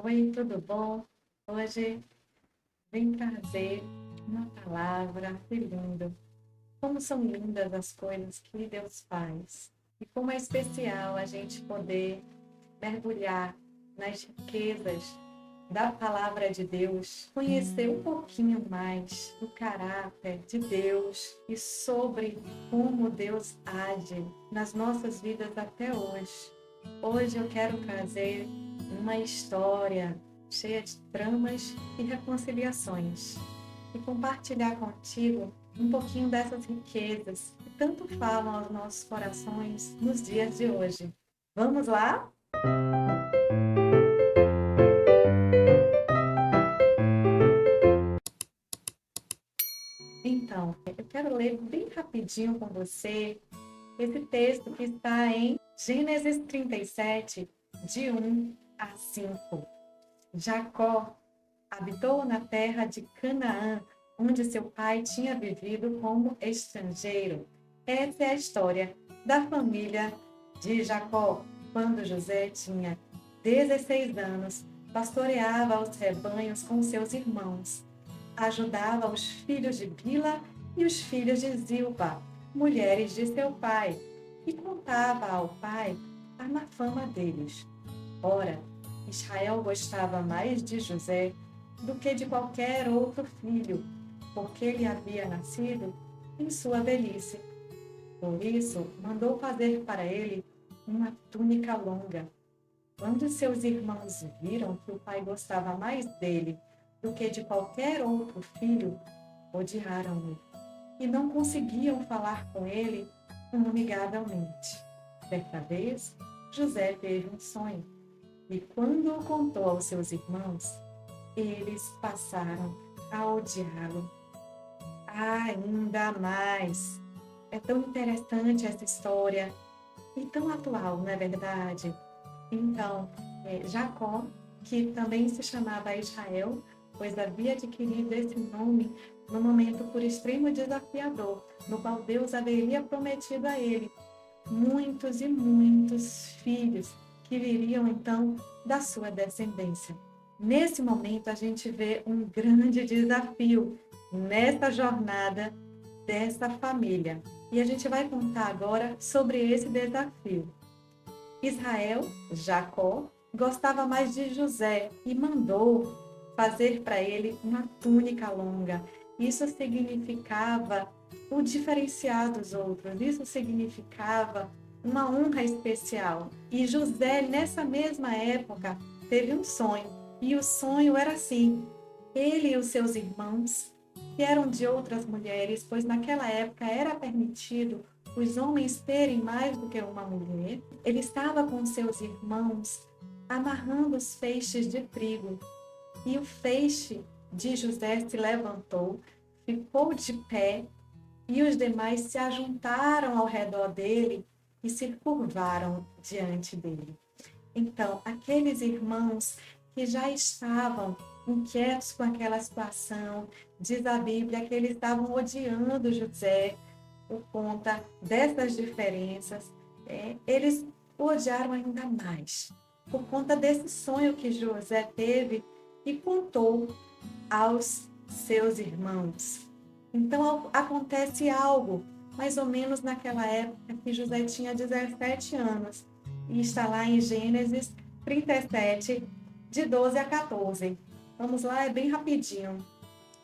Oi, tudo bom? Hoje vim trazer uma palavra que lindo. Como são lindas as coisas que Deus faz. E como é especial a gente poder mergulhar nas riquezas da palavra de Deus, conhecer um pouquinho mais do caráter de Deus e sobre como Deus age nas nossas vidas até hoje. Hoje eu quero trazer uma história cheia de tramas e reconciliações e compartilhar contigo um pouquinho dessas riquezas que tanto falam aos nossos corações nos dias de hoje. Vamos lá? Então, eu quero ler bem rapidinho com você esse texto que está em Gênesis 37, de 1 a 5. Jacó habitou na terra de Canaã, onde seu pai tinha vivido como estrangeiro. Essa é a história da família de Jacó. Quando José tinha 16 anos, pastoreava os rebanhos com seus irmãos. Ajudava os filhos de Bila e os filhos de Zilpa, mulheres de seu pai, e contava ao pai a má fama deles. Ora, Israel gostava mais de José do que de qualquer outro filho, porque ele havia nascido em sua velhice. Por isso, mandou fazer para ele uma túnica longa. Quando seus irmãos viram que o pai gostava mais dele do que de qualquer outro filho, odiaram-no e não conseguiam falar com ele amigavelmente. Certa vez, José teve um sonho e, quando o contou aos seus irmãos, eles passaram a odiá-lo ainda mais. É tão interessante essa história e tão atual, não é verdade? Então, Jacó, que também se chamava Israel, pois havia adquirido esse nome no momento por extremo desafiador, no qual Deus haveria prometido a ele muitos e muitos filhos que viriam então da sua descendência. Nesse momento, a gente vê um grande desafio nessa jornada dessa família. E a gente vai contar agora sobre esse desafio. Israel, Jacó, gostava mais de José e mandou fazer para ele uma túnica longa. Isso significava o diferenciar dos outros, isso significava uma honra especial. E José, nessa mesma época, teve um sonho. E o sonho era assim: ele e os seus irmãos, que eram de outras mulheres, pois naquela época era permitido os homens terem mais do que uma mulher, ele estava com seus irmãos amarrando os feixes de trigo. E o feixe de José se levantou, ficou de pé, e os demais se ajuntaram ao redor dele e se curvaram diante dele. Então, aqueles irmãos que já estavam inquietos com aquela situação, diz a Bíblia que eles estavam odiando José por conta dessas diferenças, eles o odiaram ainda mais, por conta desse sonho que José teve e contou aos seus irmãos. Então acontece algo, mais ou menos naquela época que José tinha 17 anos, e está lá em Gênesis 37, de 12 a 14. Vamos lá, é bem rapidinho.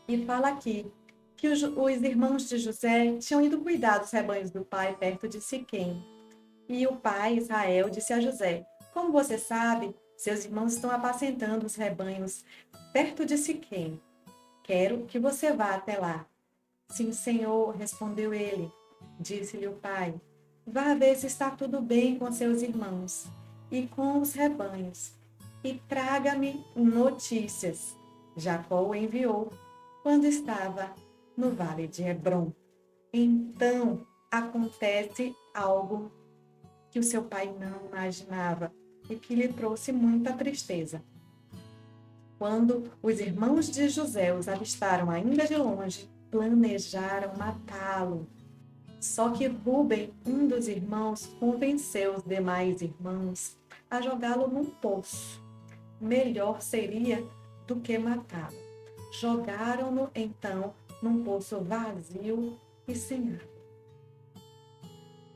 E fala aqui que os irmãos de José tinham ido cuidar dos rebanhos do pai perto de Siquém. E o pai, Israel, disse a José: Como você sabe, seus irmãos estão apacentando os rebanhos perto de Siquém. Quero que você vá até lá. Sim, Senhor, respondeu ele. Disse-lhe o pai: Vá ver se está tudo bem com seus irmãos e com os rebanhos, e traga-me notícias. Jacó o enviou quando estava no vale de Hebrom. Então acontece algo que o seu pai não imaginava e que lhe trouxe muita tristeza. Quando os irmãos de José os avistaram ainda de longe, planejaram matá-lo. Só que Rúben, um dos irmãos, convenceu os demais irmãos a jogá-lo num poço. melhor seria do que matá-lo. Jogaram-no, então, num poço vazio e sem água.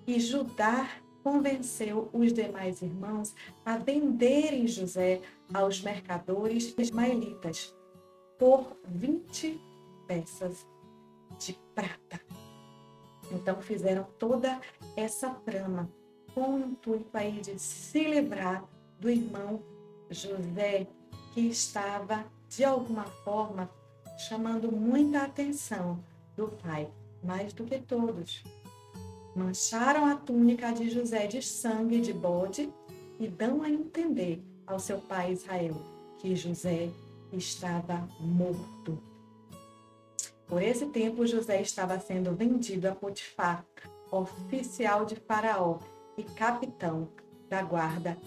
E Judá convenceu os demais irmãos a venderem José aos mercadores ismaelitas por 20 peças de prata. Então fizeram toda essa trama com o intuito aí de se livrar do irmão José, que estava, de alguma forma, chamando muita atenção do pai, mais do que todos. Mancharam a túnica de José de sangue de bode e dão a entender ao seu pai Israel que José estava morto. Por esse tempo, José estava sendo vendido a Potifar, oficial de Faraó e capitão da guarda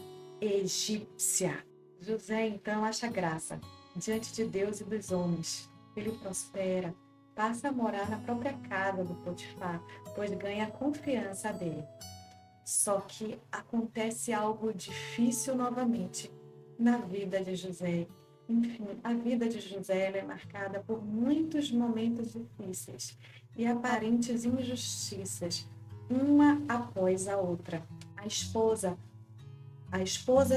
egípcia. José, então, acha graça diante de Deus e dos homens. Ele prospera, passa a morar na própria casa do Potifar, pois ganha a confiança dele. Só que acontece algo difícil novamente na vida de José. Enfim, a vida de José é marcada por muitos momentos difíceis e aparentes injustiças, uma após a outra. A esposa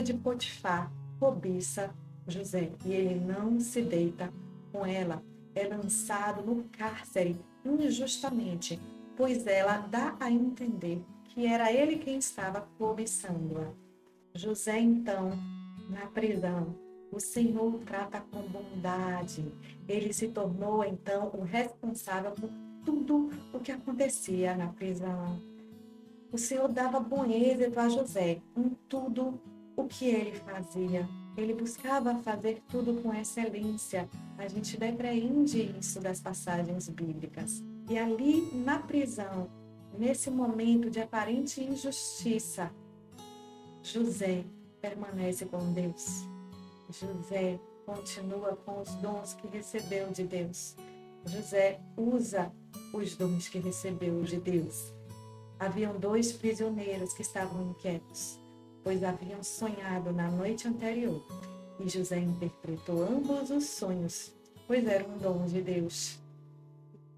de Potifar cobiça José e ele não se deita com ela. É lançado no cárcere injustamente, pois ela dá a entender que era ele quem estava cobiçando-a. José, então, na prisão, o Senhor o trata com bondade. Ele se tornou, então, o responsável por tudo o que acontecia na prisão. O Senhor dava bom êxito a José em tudo o que ele fazia. Ele buscava fazer tudo com excelência. A gente depreende isso das passagens bíblicas. E ali na prisão, nesse momento de aparente injustiça, José permanece com Deus. José continua com os dons que recebeu de Deus. José usa os dons que recebeu de Deus. Haviam 2 prisioneiros que estavam inquietos, pois haviam sonhado na noite anterior. E José interpretou ambos os sonhos, pois era um dom de Deus.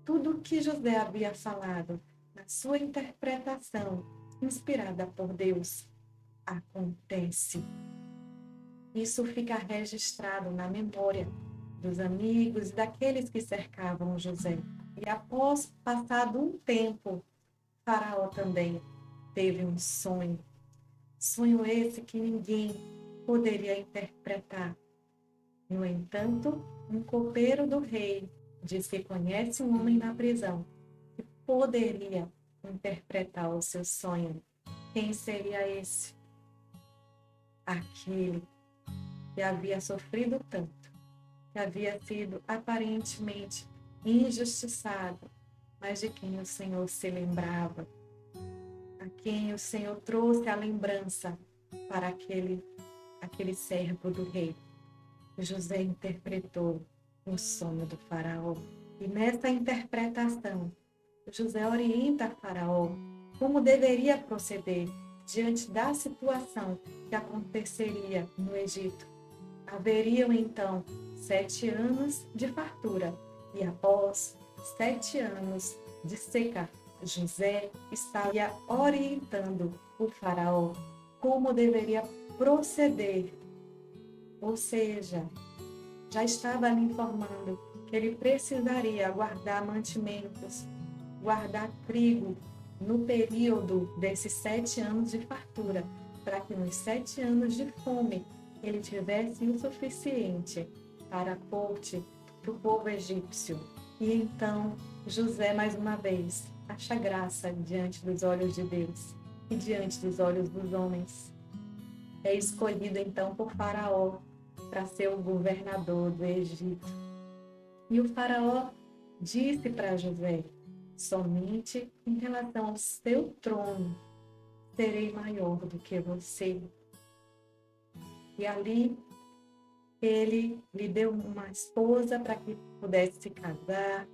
Tudo o que José havia falado, na sua interpretação, inspirada por Deus, acontece. Isso fica registrado na memória dos amigos e daqueles que cercavam José. E após passado um tempo, Faraó também teve um sonho. Sonho esse que ninguém poderia interpretar. No entanto, um copeiro do rei diz que conhece um homem na prisão que poderia interpretar o seu sonho. Quem seria esse? Aquele que havia sofrido tanto, que havia sido aparentemente injustiçado, mas de quem o Senhor se lembrava, a quem o Senhor trouxe a lembrança para aquele servo do rei. José interpretou o sonho do faraó. E nessa interpretação, José orienta Faraó como deveria proceder diante da situação que aconteceria no Egito. Haveriam então 7 anos de fartura e após 7 anos de seca, José estava orientando o faraó como deveria proceder, ou seja, já estava lhe informando que ele precisaria guardar mantimentos, guardar trigo no período desses 7 anos de fartura, para que nos 7 anos de fome ele tivesse o suficiente para a corte do povo egípcio. E então José, mais uma vez, acha graça diante dos olhos de Deus e diante dos olhos dos homens. É escolhido então por Faraó para ser o governador do Egito. E o Faraó disse para José: somente em relação ao seu trono serei maior do que você. E ali ele lhe deu uma esposa para que pudesse se casar.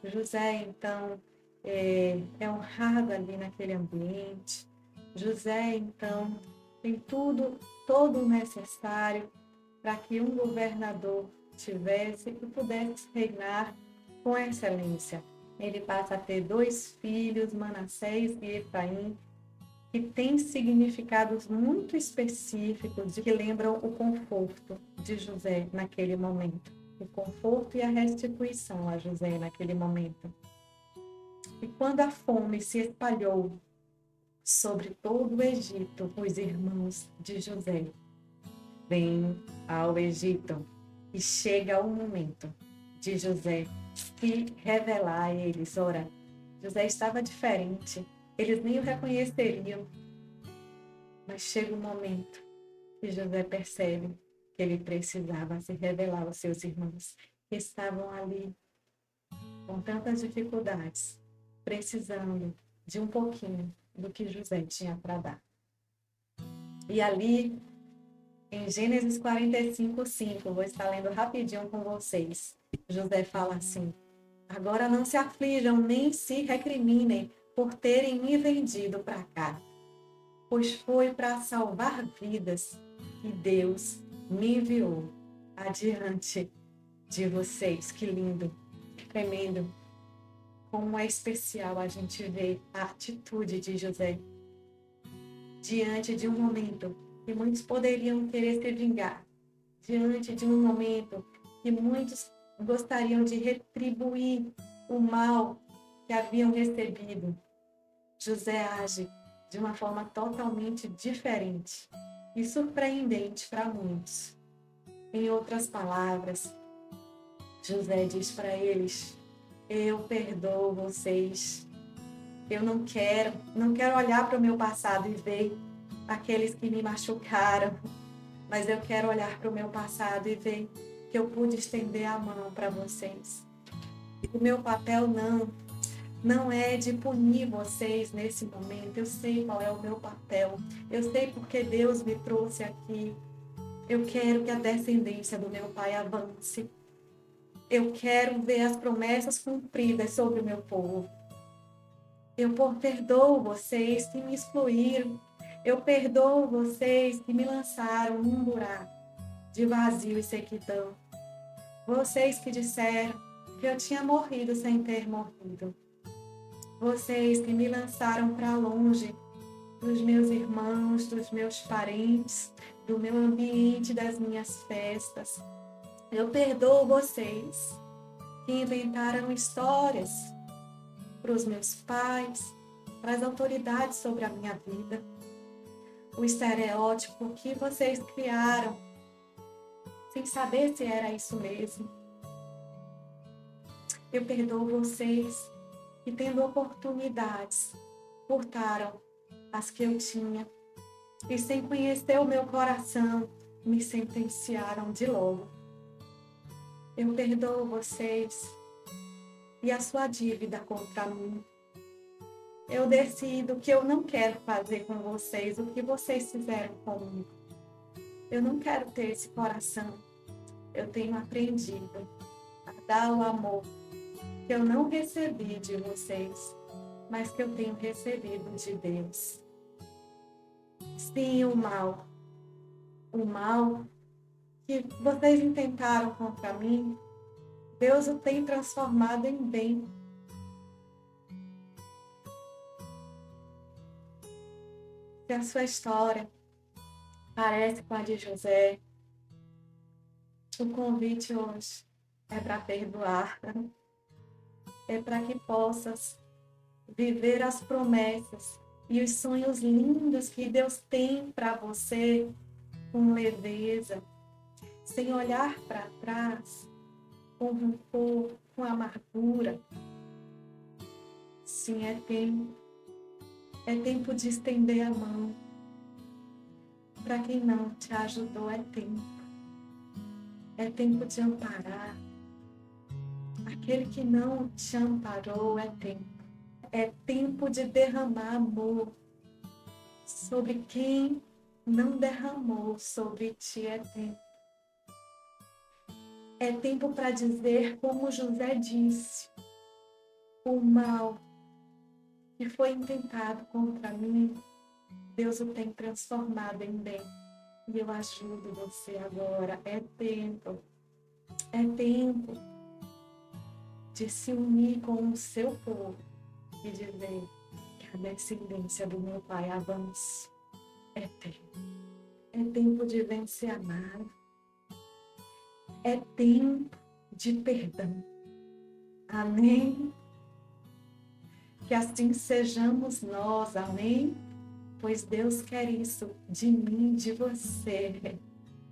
José, então, é honrado ali naquele ambiente. José, então, tem todo o necessário para que um governador tivesse e pudesse reinar com excelência. Ele passa a ter 2 filhos, Manassés e Efraim, que têm significados muito específicos que lembram o conforto de José naquele momento. O conforto e a restituição a José naquele momento. E quando a fome se espalhou sobre todo o Egito, os irmãos de José vêm ao Egito e chega o momento de José se revelar a eles. Ora, José estava diferente, eles nem o reconheceriam, mas chega um momento que José percebe que ele precisava se revelar aos seus irmãos, que estavam ali com tantas dificuldades, precisando de um pouquinho do que José tinha para dar. E ali, em Gênesis 45:5, vou estar lendo rapidinho com vocês. José fala assim: agora não se aflijam nem se recriminem por terem me vendido para cá, pois foi para salvar vidas que Deus me enviou adiante de vocês. Que lindo, que tremendo. Como é especial a gente ver a atitude de José diante de um momento que muitos poderiam querer se vingar, diante de um momento que muitos gostariam de retribuir o mal que haviam recebido. José age de uma forma totalmente diferente e surpreendente para muitos. Em outras palavras, José diz para eles: eu perdoo vocês. Eu não quero olhar para o meu passado e ver aqueles que me machucaram, mas eu quero olhar para o meu passado e ver que eu pude estender a mão para vocês. O meu papel não é de punir vocês nesse momento. Eu sei qual é o meu papel. Eu sei porque Deus me trouxe aqui. Eu quero que a descendência do meu pai avance. Eu quero ver as promessas cumpridas sobre o meu povo. Eu perdoo vocês que me excluíram. Eu perdoo vocês que me lançaram num buraco de vazio e sequidão. Vocês que disseram que eu tinha morrido sem ter morrido. Vocês que me lançaram para longe dos meus irmãos, dos meus parentes, do meu ambiente, das minhas festas. Eu perdoo vocês que inventaram histórias para os meus pais, para as autoridades sobre a minha vida. O estereótipo que vocês criaram, sem saber se era isso mesmo. Eu perdoo vocês que, tendo oportunidades, furtaram as que eu tinha e, sem conhecer o meu coração, me sentenciaram de logo. Eu perdoo vocês e a sua dívida contra mim. Eu decido que eu não quero fazer com vocês o que vocês fizeram comigo. Eu não quero ter esse coração. Eu tenho aprendido a dar o amor que eu não recebi de vocês, mas que eu tenho recebido de Deus. Sim, o mal que vocês intentaram contra mim, Deus o tem transformado em bem. Se a sua história parece com a de José, o convite hoje é para perdoar, é para que possas viver as promessas e os sonhos lindos que Deus tem para você com leveza, sem olhar para trás, com rancor, com amargura. Sim, é tempo de estender a mão. Para quem não te ajudou, é tempo de amparar. Aquele que não te amparou, é tempo de derramar amor sobre quem não derramou sobre ti. É tempo para dizer, como José disse: o mal que foi intentado contra mim, Deus o tem transformado em bem. E eu ajudo você agora. É tempo de se unir com o seu povo e dizer que a descendência do meu Pai avance. É tempo de vencer a mágoa. É tempo de perdão. Amém? Que assim sejamos nós, amém? Pois Deus quer isso de mim, de você.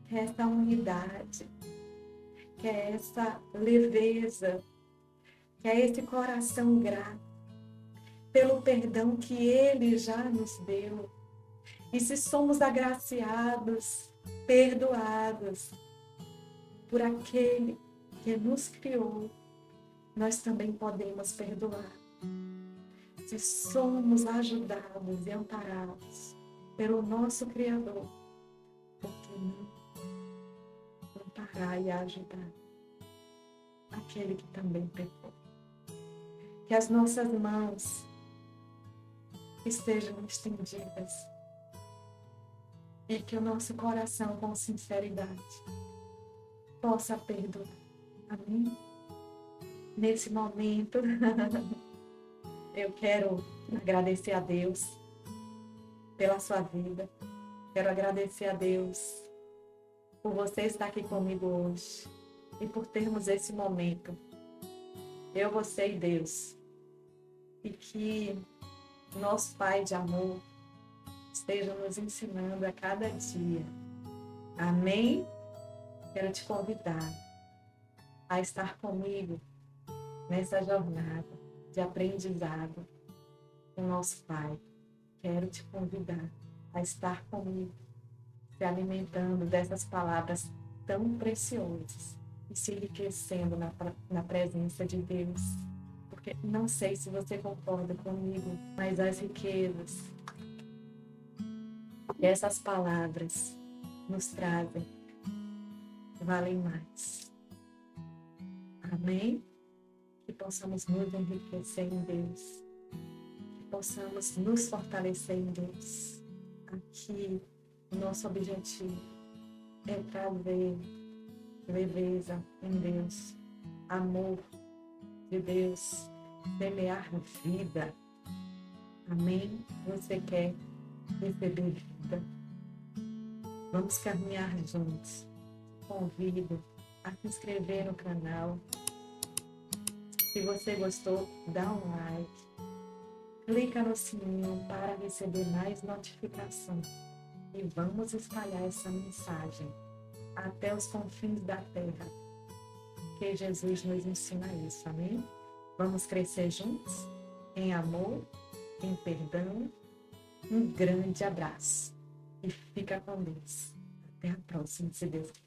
Quer essa unidade, quer essa leveza, quer esse coração grato pelo perdão que Ele já nos deu. E se somos agraciados, perdoados por aquele que nos criou, nós também podemos perdoar. Se somos ajudados e amparados pelo nosso Criador, por que não amparar e ajudar aquele que também pecou? Que as nossas mãos estejam estendidas e que o nosso coração, com sinceridade, possa perdoar. Amém? Nesse momento, eu quero agradecer a Deus pela sua vida. Quero agradecer a Deus por você estar aqui comigo hoje e por termos esse momento. Eu, você e Deus. E que nosso Pai de amor esteja nos ensinando a cada dia. Amém? Quero te convidar a estar comigo nessa jornada de aprendizado com nosso Pai. Quero te convidar a estar comigo, se alimentando dessas palavras tão preciosas e se enriquecendo na presença de Deus. Porque não sei se você concorda comigo, mas as riquezas que essas palavras nos trazem valem mais. Amém? Que possamos nos enriquecer em Deus, que possamos nos fortalecer em Deus. Aqui, o nosso objetivo é trazer leveza em Deus, amor de Deus, semear vida. Amém? Você quer receber vida? Vamos caminhar juntos. Convido a se inscrever no canal. Se você gostou, dá um like. Clica no sininho para receber mais notificações. E vamos espalhar essa mensagem até os confins da terra. Que Jesus nos ensina isso, amém? Vamos crescer juntos, em amor, em perdão. Um grande abraço. E fica com Deus. Até a próxima, se Deus quiser.